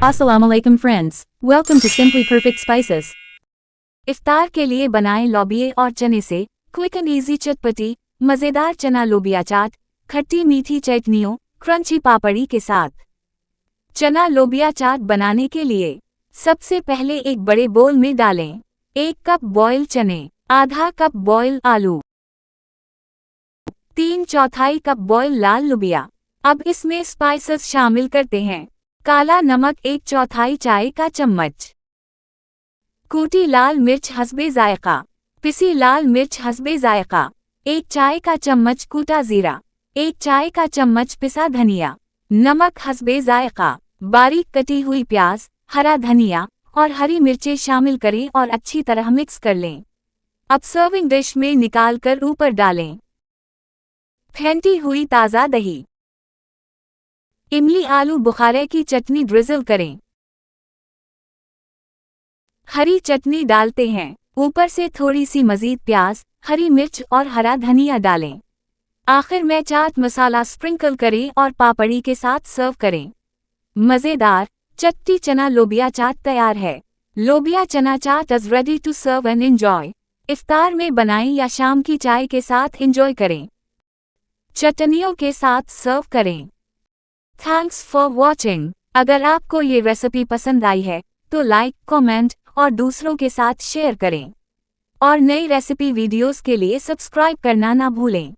Assalamu alaikum friends. Welcome to Simply Perfect Spices. इफ्तार के लिए बनाएं लोबिया और चने से क्विक एंड इजी चटपटी मज़ेदार चना लोबिया चाट, खट्टी मीठी चटनियों, क्रंची पापड़ी के साथ। चना लोबिया चाट बनाने के लिए सबसे पहले एक बड़े बोल में डालें 1 कप बॉयल चने, आधा कप बॉयल आलू, 3/4 कप बॉयल लाल लोबिया। अब इसमें स्पाइसेस शामिल करते हैं। काला नमक 1/4 चाय का चम्मच, कूटी लाल मिर्च हस्बे जायका, पिसी लाल मिर्च हस्बे जायका, 1 चाय का चम्मच कूटा जीरा, 1 चाय का चम्मच पिसा धनिया, नमक हस्बे जायका, बारीक कटी हुई प्याज, हरा धनिया और हरी मिर्चें शामिल करें और अच्छी तरह मिक्स कर लें। अब सर्विंग डिश में निकालकर ऊपर डालें फेंटी हुई ताज़ा दही, इमली आलू बुखारे की चटनी ड्रिजल करें। हरी चटनी डालते हैं, ऊपर से थोड़ी सी मज़ीद प्याज, हरी मिर्च और हरा धनिया डालें। आखिर में चाट मसाला स्प्रिंकल करें और पापड़ी के साथ सर्व करें। मज़ेदार चटपटी चना लोबिया चाट तैयार है। Lobia chana chaat is ready to serve and enjoy. इफ्तार में बनाएं या शाम की चाय के साथ एंजॉय करें। चटनियों के साथ सर्व करें। Thanks for watching. अगर आपको ये रेसिपी पसंद आई है तो लाइक, कमेंट और दूसरों के साथ शेयर करें। और नई रेसिपी वीडियोस के लिए सब्सक्राइब करना ना भूलें।